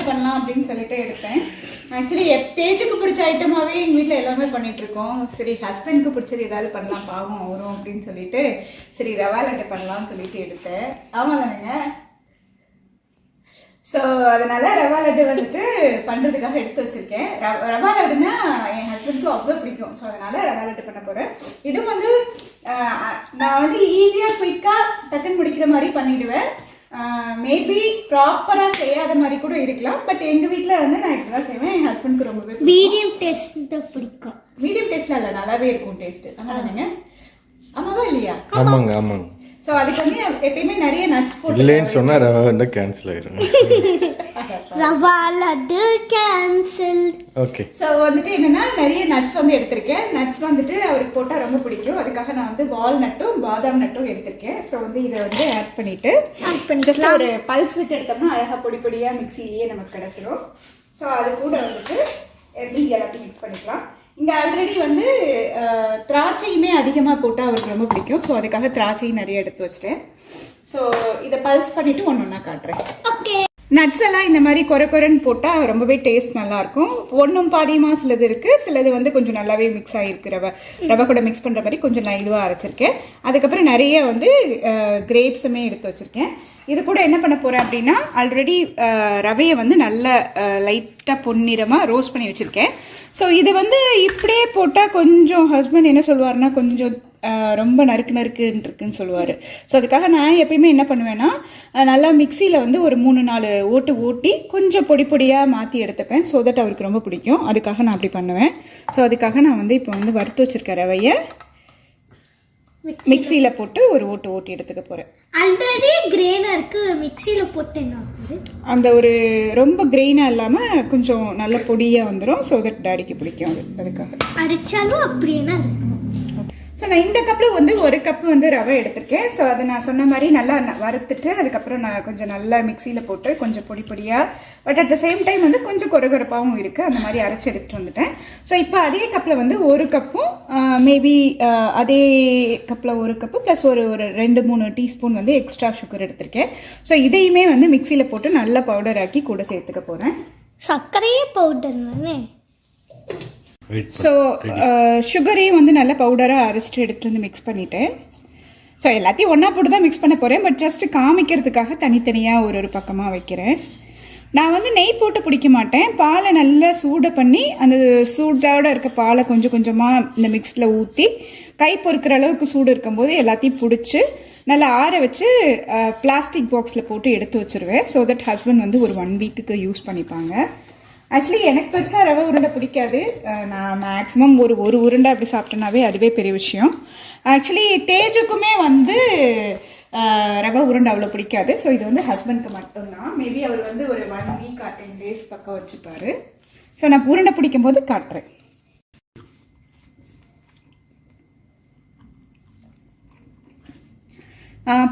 லட்டு பண்ணலாம் அப்படின்னு சொல்லிட்டு எடுத்தேன். ஆக்சுவலி தேஜுக்கு பிடிச்ச ஐட்டமாகவே எங்கள் வீட்டில் எல்லாமே பண்ணிகிட்ருக்கோம். சரி ஹஸ்பண்டுக்கு பிடிச்சது ஏதாவது பண்ணலாம் பாவம் வரும் அப்படின்னு சொல்லிட்டு சரி ரவா லட்டு பண்ணலாம்னு சொல்லிட்டு எடுத்தேன். ஆமாம் தானேங்க? ஸோ அதனால் ரவா லட்டு வந்துட்டு பண்ணுறதுக்காக எடுத்து வச்சுருக்கேன். ரவா லட்டுனா என் ஹஸ்பண்டுக்கு அவ்வளோ பிடிக்கும். ஸோ அதனால் ரவா லட்டு பண்ண போகிறேன். இதுவும் வந்து நான் வந்து ஈஸியாக குயிக்காக டக்குன்னு முடிக்கிற மாதிரி பண்ணிவிடுவேன். மேபி ப்ராப்பராக செய்யாத மாதிரி கூட இருக்கலாம். பட் எங்கள் வீட்டில் வந்து நான் இப்படி தான் செய்வேன். என் ஹஸ்பண்டுக்கு ரொம்பவே மீடியம் டேஸ்ட் தான் பிடிக்கும். மீடியம் டேஸ்ட்டில் இல்லை, நல்லாவே இருக்கும் டேஸ்ட்டு. ஆமாம் தானேங்க? ஆமாவா இல்லையா? ஆமாங்க ஆமாங்க. ஸோ அதுக்கு வந்து எப்பயுமே நிறைய நட்ஸ் போட்டு இல்லைன்னு சொன்னால் ரவா வந்து கேன்சல் ஆயிடும். Rava laddu cancel. Okay. So வந்துட்டு என்னன்னா நிறைய நட்ஸ் வந்து எடுத்திருக்கேன். நட்ஸ் வந்துட்டு அவருக்கு போட்டால் ரொம்ப பிடிக்கும். அதுக்காக நான் வந்து வால்நட்டும் பாதாம் நட்டும் எடுத்திருக்கேன். ஸோ வந்து இதை வந்து ஆட் பண்ணிட்டு ஜஸ்ட் ஒரு பல்ஸ் விட்டு எடுத்தோம்னா அழகாக பொடி பொடியாக மிக்சிலேயே நமக்கு கிடச்சிரும். ஸோ அது கூட வந்துட்டு எப்படி எல்லாத்தையும் மிக்ஸ் பண்ணிக்கலாம். இங்கே ஆல்ரெடி வந்து திராட்சையுமே அதிகமாக போட்டால் அவருக்கு ரொம்ப பிடிக்கும். ஸோ அதுக்காக திராட்சையும் நிறைய எடுத்து வச்சிட்டேன். ஸோ இதை பல்ஸ் பண்ணிவிட்டு ஒன்று ஒன்றா காட்டுறேன். ஓகே. நட்ஸ் எல்லாம் இந்த மாதிரி கொரன்னு போட்டால் ரொம்பவே டேஸ்ட் நல்லாயிருக்கும். ஒன்றும் பாதியமாக சிலது இருக்குது, சிலது வந்து கொஞ்சம் நல்லாவே மிக்ஸ் ஆகிருக்கு. ரவை கூட மிக்ஸ் பண்ணுற மாதிரி கொஞ்சம் நான் இதுவாக அரைச்சிருக்கேன். அதுக்கப்புறம் நிறைய வந்து கிரேப்ஸுமே எடுத்து வச்சுருக்கேன். இது கூட என்ன பண்ண போகிறேன் அப்படின்னா ஆல்ரெடி ரவையை வந்து நல்லா லைட்டாக பொன்னிறமாக ரோஸ்ட் பண்ணி வச்சுருக்கேன். ஸோ இது வந்து இப்படியே போட்டால் கொஞ்சம் ஹஸ்பண்ட் என்ன சொல்லுவார்னா கொஞ்சம் ரொம்ப நறுக்குன்னு சொல்லுவார். ஸோ அதுக்காக நான் எப்பயுமே என்ன பண்ணுவேன்னா நல்லா மிக்சியில் வந்து ஒரு 3-4 ஓட்டு ஓட்டி கொஞ்சம் பொடி பொடியாக மாற்றி எடுத்துப்பேன். ஸோ தட் அவருக்கு ரொம்ப பிடிக்கும். அதுக்காக நான் அப்படி பண்ணுவேன். ஸோ அதுக்காக நான் வந்து இப்போ வந்து வறுத்து வச்சுருக்க ரவையை மிக்சியில் போட்டு ஒரு ஓட்டு ஓட்டி எடுத்துக்க போகிறேன். ஆல்ரெடி கிரெயினாக இருக்குது, மிக்சியில் போட்டு என்ன அந்த ஒரு ரொம்ப கிரெயினாக இல்லாமல் கொஞ்சம் நல்ல பொடியாக வந்துடும். ஸோ தட் டாடிக்கு பிடிக்கும். அதுக்காக அடித்தாலும் அப்படின்னா இருக்கும். ஸோ நான் இந்த கப்பில் வந்து 1 கப்பு வந்து ரவை எடுத்திருக்கேன். ஸோ அதை நான் சொன்ன மாதிரி நல்லா வறுத்துட்டு அதுக்கப்புறம் நான் கொஞ்சம் நல்லா மிக்சியில் போட்டு கொஞ்சம் பொடி பொடியாக but at the same time வந்து கொஞ்சம் கொரகொரப்பாகவும் இருக்குது அந்த மாதிரி அரைச்சி எடுத்துகிட்டு வந்துட்டேன். ஸோ இப்போ அதே கப்பில் வந்து 1 கப்பும் மேபி அதே கப்பில் 1 கப்பு ப்ளஸ் ஒரு 2-3 டீஸ்பூன் வந்து எக்ஸ்ட்ரா சுகர் எடுத்திருக்கேன். ஸோ இதையுமே வந்து மிக்சியில் போட்டு நல்லா பவுடர் ஆக்கி கூட சேர்த்துக்க போகிறேன். சர்க்கரையே பவுடர் தானே. ஸோ சுகரையும் வந்து நல்லா பவுடராக அரைச்சிட்டு எடுத்துகிட்டு வந்து மிக்ஸ் பண்ணிவிட்டேன். ஸோ எல்லாத்தையும் ஒன்றா போட்டு தான் மிக்ஸ் பண்ண போகிறேன். பட் ஜஸ்ட்டு காமிக்கிறதுக்காக தனித்தனியாக ஒரு பக்கமாக வைக்கிறேன். நான் வந்து நெய் போட்டு பிடிக்க மாட்டேன். பாலை நல்லா சூடை பண்ணி அந்த சூடோடு இருக்க பாலை கொஞ்சம் கொஞ்சமாக இந்த மிக்ஸில் ஊற்றி கை பொறுக்கிற அளவுக்கு சூடு இருக்கும்போது எல்லாத்தையும் பிடிச்சி நல்லா ஆற வச்சு பிளாஸ்டிக் பாக்ஸில் போட்டு எடுத்து வச்சுருவேன். ஸோ தட் ஹஸ்பண்ட் வந்து ஒரு 1 வீக்குக்கு யூஸ் பண்ணிப்பாங்க. ஆக்சுவலி எனக்கு பெருசாக ரவை உருண்டை பிடிக்காது. நான் மேக்ஸிமம் ஒரு உருண்டை அப்படி சாப்பிட்டேனாவே அதுவே பெரிய விஷயம். ஆக்சுவலி தேஜுக்குமே வந்து ரவை உருண்டை அவ்வளோ பிடிக்காது. ஸோ இது வந்து ஹஸ்பண்டுக்கு மட்டும்தான். மேபி அவர் வந்து ஒரு 1 வீக் ஆர் 10 days பக்கம் வச்சுப்பார். ஸோ நான் உருண்டை பிடிக்கும் போது காட்டுறேன்.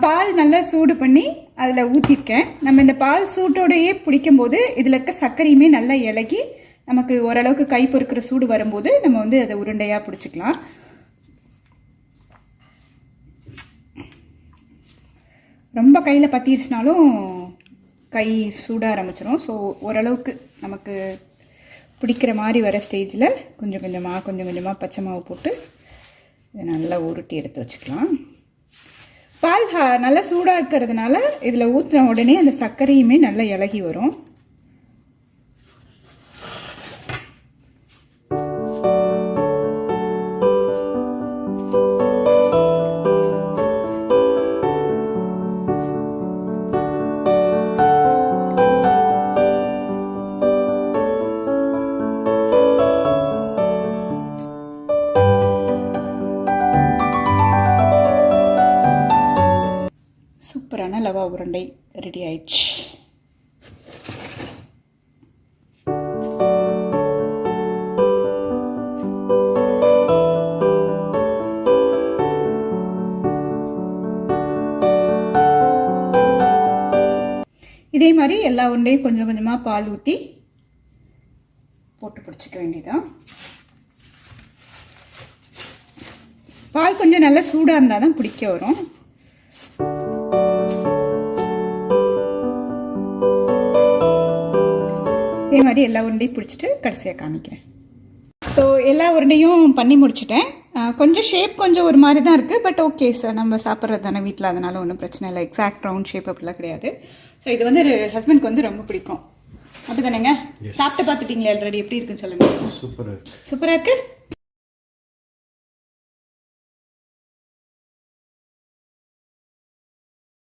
பால் நல்லா சூடு பண்ணி அதில் ஊற்றிருக்கேன். நம்ம இந்த பால் சூட்டோடையே பிடிக்கும்போது இதில் இருக்க சர்க்கரையுமே நல்லா இலகி நமக்கு ஓரளவுக்கு கை பொறுக்கிற சூடு வரும்போது நம்ம வந்து அதை உருண்டையாக பிடிச்சிக்கலாம். ரொம்ப கையில் பற்றிருச்சுனாலும் கை சூட ஆரம்பிச்சிடும். ஸோ ஓரளவுக்கு நமக்கு பிடிக்கிற மாதிரி வர ஸ்டேஜில் கொஞ்சம் கொஞ்சமாக பச்சை மாவு போட்டு இதை நல்லா உருட்டி எடுத்து வச்சுக்கலாம். பால் நல்லா சூடாக இருக்கிறதுனால இதில் ஊற்றின உடனே அந்த சர்க்கரையுமே நல்லா இலகி வரும். சூப்பரான ரவா உருண்டை ரெடி ஆயிடுச்சு. இதே மாதிரி எல்லா உருண்டையும் கொஞ்சம் கொஞ்சமாக பால் ஊற்றி போட்டு பிடிச்சிக்க வேண்டியதான். பால் கொஞ்சம் நல்லா சூடாக இருந்தால் தான் பிடிக்க வரும். இதே மாதிரி எல்லா உருண்டையும் பிடிச்சிட்டு கடைசியாக காமிக்கிறேன். ஸோ எல்லா உருண்டையும் பண்ணி முடிச்சிட்டேன். கொஞ்சம் ஷேப் கொஞ்சம் ஒரு மாதிரி தான் இருக்குது, பட் ஓகே சார், நம்ம சாப்பிட்றது தானே வீட்டில், அதனால ஒன்றும் பிரச்சனை இல்லை. எக்ஸாக்ட் ரவுண்ட் ஷேப் அப்படிலாம் கிடையாது. ஸோ இது வந்து ஹஸ்பண்ட்க்கு வந்து ரொம்ப பிடிக்கும். அப்படி தானேங்க? சாப்பிட்டு பார்த்துட்டீங்களா ஆல்ரெடி? எப்படி இருக்குன்னு சொல்லுங்கள். சூப்பராக இருக்கு. சூப்பராக இருக்குது.